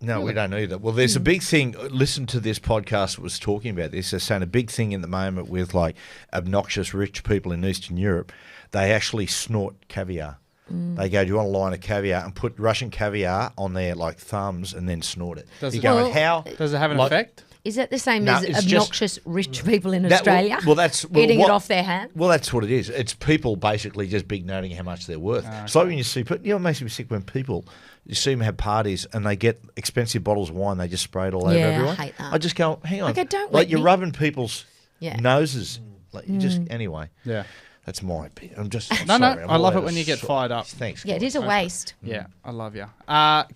No, we don't either. Well, there's a big thing. Listen to this podcast that was talking about this. They're saying a big thing at the moment with like obnoxious rich people in Eastern Europe. They actually snort caviar. They go, do you want a line of caviar? And put Russian caviar on their like thumbs and then snort it.
Does
You're
it-
going,
Well,
how?
Does it have an
Like-
effect?
Is that the same
No,
as
it's just-
obnoxious rich people in
That-
Australia?
well, that's
eating
what-
it off their hand.
Well, that's what it is. It's people basically just big noting how much they're worth. It's like when you see, what makes me sick when people, you see them have parties and they get expensive bottles of wine, they just spray it all over
Yeah, I
everyone.
hate that.
I just go, hang on.
Okay, don't
like
wet
you're
me.
rubbing people's
Yeah.
noses. Like you just, anyway.
Yeah.
That's my opinion. I'm just
No,
sorry. I'm
I love
all
it when you get
so-
fired up.
Thanks.
Yeah, it
guys.
is a waste.
Yeah, I love you.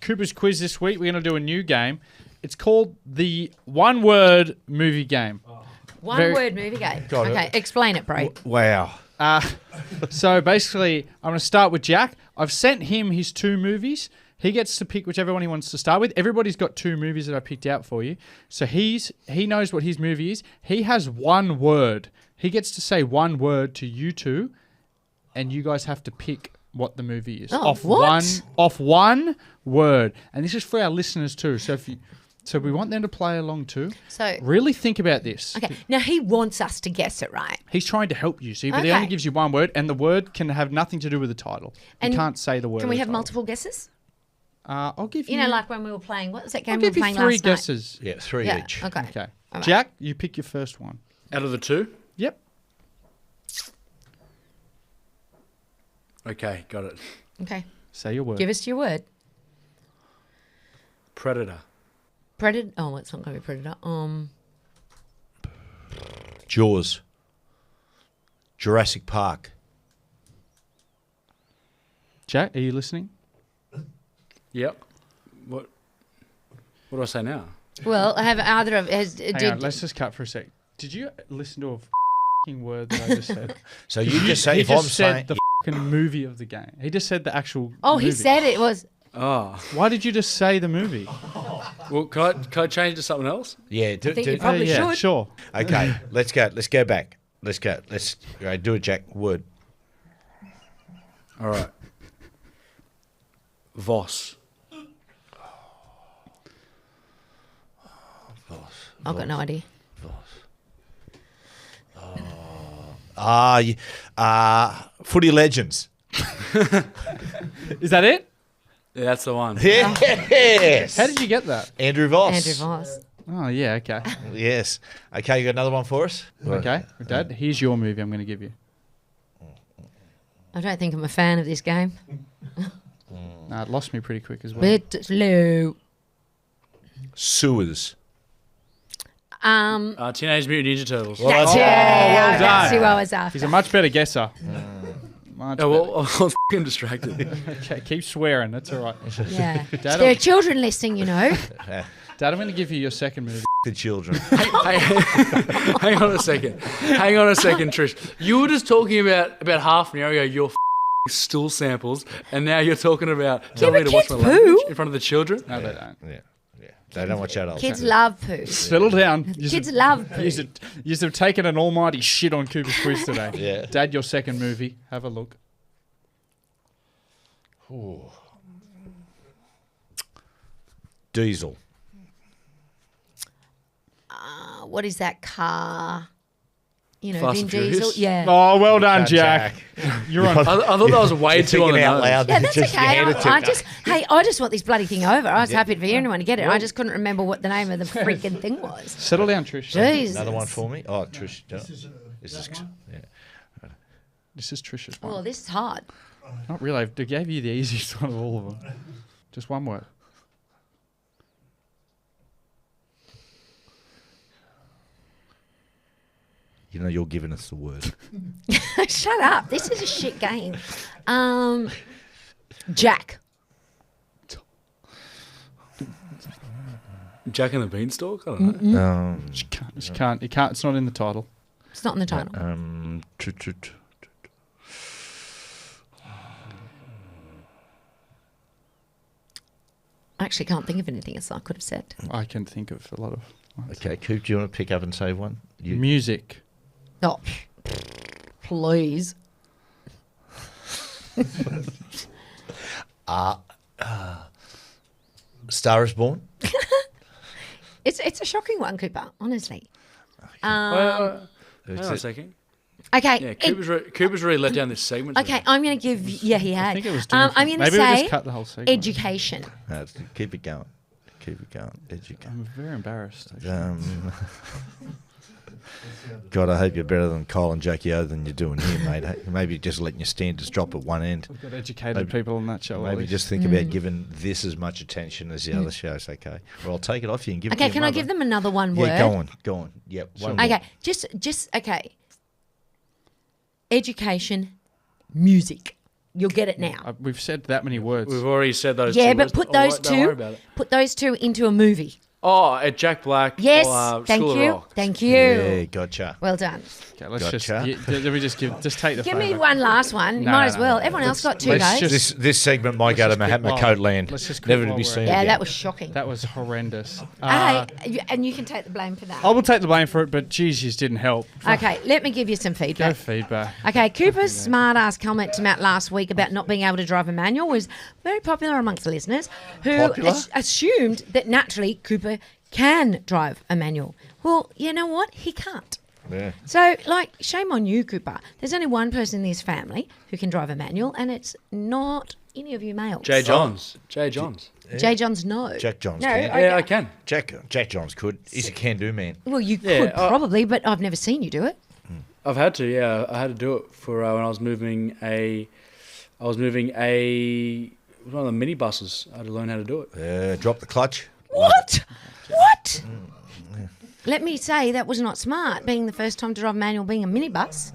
Cooper's quiz this week. We're going to do a new game. It's called the One Word Movie Game.
One
Very-
word movie game.
Got it.
Okay, explain it, bro.
Wow.
So basically, I'm going to start with Jack. I've sent him his 2 movies. He gets to pick whichever one he wants to start with. Everybody's got 2 movies that I picked out for you. So he knows what his movie is. He has 1 word. He gets to say 1 word to you 2, and you guys have to pick what the movie is
Oh, what?
off one word. And this is for our listeners too. So we want them to play along too.
So-
really think about this.
Okay, now he wants us to guess it, right?
He's trying to help you, see, but he only
Okay.
gives you 1 word, and the word can have nothing to do with the title.
And
you can't say the word.
Can
of
we
the
have
title.
multiple guesses?
I'll give you.
You know, like when we were playing, what was that game
I'll
we were
give you
playing
3
last night?
guesses.
Yeah, 3
Yeah,
each.
okay.
Okay,
All right.
Jack, you pick your first one.
Out of the 2?
Yep.
Okay, got it.
Okay,
Say your word.
give us your word.
Predator.
Predator. Oh, it's not going to be Predator.
Jaws. Jurassic Park.
Jack, are you listening?
Yep. What do I say now?
Well, I have either of
Hang on, let's just cut for a sec. Did you listen to a f***ing word that I just said?
So you just say,
he
if
just
I'm
said
saying,
the f***ing movie of the game. He just said the actual.
Oh, he
movie.
said it was.
Oh.
Why did you just say the movie?
Well, can I change to something else?
yeah,
think you probably
yeah,
should.
sure.
okay, let's go. Let's go back. Let's go. Let's do it, Jack. Word.
All right. Voss.
I've got no idea.
Footy Legends.
Is that it?
Yeah, that's the one.
Yes.
How did you get that?
Andrew Voss.
Andrew Voss.
Oh, yeah, okay.
Yes. Okay, you got another one for us?
Okay, Dad, here's your movie I'm going to give you.
I don't think I'm a fan of this game.
It lost me pretty quick as well.
Bit low.
Sewers.
Teenage Mutant Ninja Turtles.
That's
well
That's
done.
who I was after.
He's a much better guesser. Much
Oh, well, I was f***ing distracted.
better. Okay, keep swearing. That's all right.
Yeah.
Dad,
There are children listening, you know.
Dad, I'm going to give you your second movie.
the children.
Hang on a second. Trish. You were just talking about half an hour ago your stool samples, and now you're talking about telling me to watch my
kids
language
poo.
in front of the children.
No, they don't.
Yeah. They don't watch adults.
Kids love poo.
Settle down.
Kids love poo.
You have taken an almighty shit on Cooper's quiz today.
Yeah.
Dad, your second movie. Have a look.
Ooh. Diesel.
What is that car? You know,
Fast
Vin
and
Diesel.
Furious?
Yeah.
Oh, well done, Jack. You're on.
I thought that was way too on
Thinking
the
out
nose.
loud.
Yeah, that's
Just
okay.
handed to-
I just want this bloody thing over. I was happy for anyone to get it. I just couldn't remember what the name of the freaking thing was.
Settle down, Trish.
Jesus.
Another one for me. Oh, Trish. Is this? Yeah.
This is Trish's one.
Oh, this is hard.
Not really. I gave you the easiest one of all of them. Just one word.
You know, you're giving us the word.
Shut up. This is a shit game. Jack.
Jack and the Beanstalk? I don't know.
You can't. It's not in the title.
It's not in the title. I actually can't think of anything else I could have said.
I can think of a lot of
Okay, Coop, do you want to pick up and say one?
music.
Oh, please.
Star is Born.
It's a shocking one, Cooper, honestly.
Hang on a second.
Okay.
Yeah, Cooper's really let down this segment.
Okay,
today.
I'm going to give... Yeah, he had.
I think it was
I'm going to
maybe we
say
just cut the whole segment.
education.
No, keep it going. Keep it going. Educate.
I'm very embarrassed. actually.
God, I hope you're better than Kyle and Jackie O than you're doing here, mate. Hey, maybe just letting your standards drop at one end.
We've got educated people on that show.
Maybe
Ollie.
just think about giving this as much attention as the other shows, okay? Well, I'll take it off you and give it to
Okay,
your
can I
mother.
give them another one word?
Yeah, go on. Yep. One more.
Okay, just okay. Education, music. You'll get it now.
We've said that many words.
We've already said those
Yeah,
two
but
words.
put
All
those
right, don't worry
two.
about it.
Put those two into a movie.
Oh, at Jack Black.
Yes,
or,
thank
School of
you,
Rock.
thank you.
Yeah, gotcha.
Well done.
Okay, let's
Gotcha.
let me just take the
Give
phone
me
back.
one last one. You
No,
might
no,
as
no,
well.
no.
Everyone else got two
let's
goes.
just-
This segment might go to
just quit
Mahatma
while-
Coat Land.
let's just quit
Never to
while
be
we're
seen
at it.
Yeah,
again.
that was shocking.
That was horrendous.
And you can take the blame for that.
I will take the blame for it, but geez, you didn't help.
Okay, let me give you some
Go
feedback.
feedback.
Okay, Cooper's smart-ass comment to Matt last week about not being able to drive a manual was very popular amongst the listeners who
Popular?
assumed that naturally Cooper can drive a manual. Well, you know what? He can't.
Yeah.
So, shame on you, Cooper. There's only one person in this family who can drive a manual, and it's not any of you males.
Jay Johns. Jay Johns.
Jay Johns, no.
Jack Johns
No,
can.
Yeah, I can.
Jack Johns could. He's a can-do man.
Well, you
Yeah,
could probably, but I've never seen you do it.
I've had to, yeah. I had to do it for when I was moving one of the minibuses. I had to learn how to do it.
Drop the clutch.
What? What? Let me say that was not smart, being the first time to drive a manual, being a minibus.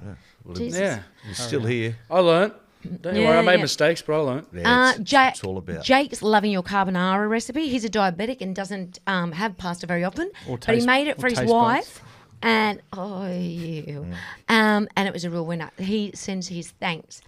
Jesus.
Yeah.
He's still here.
I learnt. Don't you
Yeah,
worry, I made
yeah.
mistakes, but I learnt.
Yeah, it's all about.
Jake's loving your carbonara recipe. He's a diabetic and doesn't have pasta very often,
Or
but he
taste-
made it
or
for his
taste
wife.
buds.
And and it was a real winner. He sends his thanks.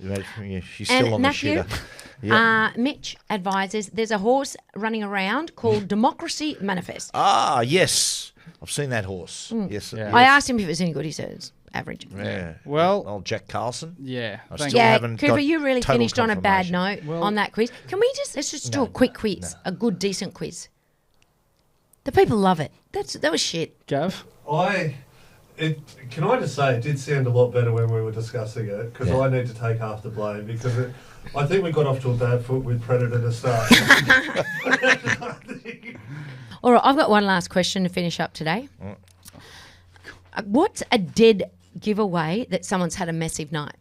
She's still on
Matthew,
the shitter. Yeah.
Mitch advises there's a horse running around called Democracy Manifest.
Ah, yes. I've seen that horse. Yes.
Yeah.
I asked him if it was any good. He says average.
Yeah.
Well-
old Jack Carlson.
Yeah.
I
thank
still
you.
Yeah,
haven't
Cooper,
got
you really
total
finished on a bad
confirmation.
note on that quiz. Can we let's just do a quick quiz, a good decent quiz. The people love it. That was shit.
Gav.
Can I just say, it did sound a lot better when we were discussing it, because
Yeah.
I need to take half the blame, because I think we got off to a bad foot with Predator to start.
All right, I've got one last question to finish up today. What's a dead giveaway that someone's had a massive night?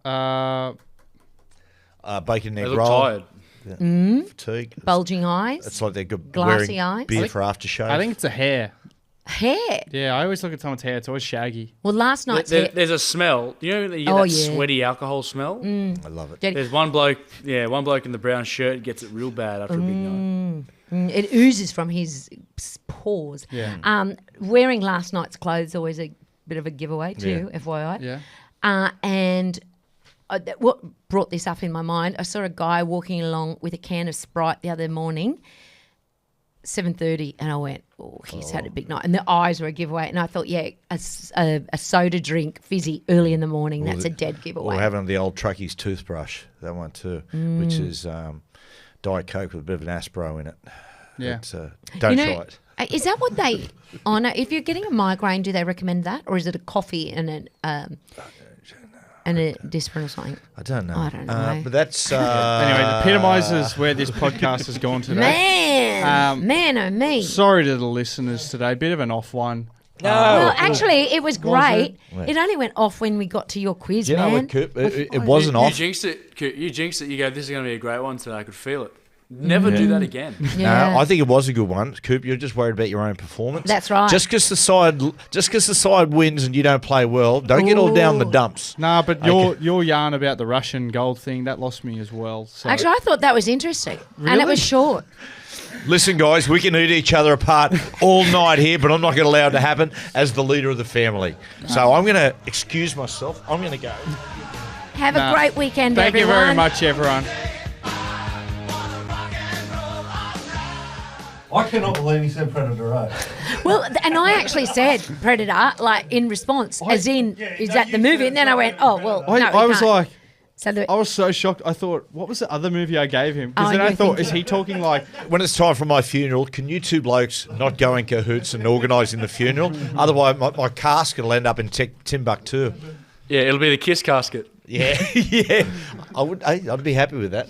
Bacon
They
egg
look
roll.
tired.
Fatigue.
Bulging eyes,
It's like they're good
Glassy
wearing
eyes.
beer for aftershave.
I think it's a hair.
hair.
Yeah, I always look at someone's hair. It's always shaggy.
Well, last night's hair.
There's a smell. You know, you get
Oh,
that
yeah.
sweaty alcohol smell.
I love it.
Dead-
There's one bloke in the brown shirt gets it real bad after a big night.
It oozes from his pores.
Yeah.
Wearing last night's clothes always a bit of a giveaway too, FYI.
Yeah.
And what brought this up in my mind, I saw a guy walking along with a can of Sprite the other morning, 7:30, and I went, oh, he's had a big night. And the eyes were a giveaway. And I thought, yeah, a soda drink, fizzy, early in the morning, that's a dead giveaway.
Or having the old truckie's toothbrush, that one too, which is Diet Coke with a bit of an Aspro in it.
Yeah.
Don't try it.
Is that what they honour? If you're getting a migraine, do they recommend that? Or is it a coffee and a Disprin or something?
I don't know.
I don't know.
But that's...
Anyway, it epitomises where this podcast has gone today.
Man, oh me.
Sorry to the listeners today. Bit of an off one.
Well, actually, it was great.
Was
it only went off when we got to your quiz,
you know
man.
what, Coop? It wasn't off.
You jinxed it. You jinxed it. You go, this is going to be a great one today. I could feel it. Never do that again.
Yeah.
No, I think it was a good one, Coop. You're just worried about your own performance.
That's right.
Just because the side wins and you don't play well, don't get all down the dumps.
Nah, but your yarn about the Russian gold thing, that lost me as well. So.
Actually, I thought that was interesting. And it
Really?
was short.
Listen, guys, we can eat each other apart all night here, but I'm not going to allow it to happen as the leader of the family. So I'm going to excuse myself. I'm going to go.
Have a great weekend,
Thank
everyone.
you very much, everyone.
I cannot believe he said Predator A.
Well, and I actually said Predator, like in response, is that the movie? And then I went, oh, well, no,
I was
can't.
like,
So
I was so shocked. I thought, what was the other movie I gave him?
Oh,
Because then I
you
thought,
think-
is he talking like...
When it's time for my funeral, can you two blokes not go in cahoots and organising the funeral? Otherwise, my casket will end up in Timbuktu.
Yeah, it'll be the kiss casket.
Yeah, yeah. I'd be happy with that.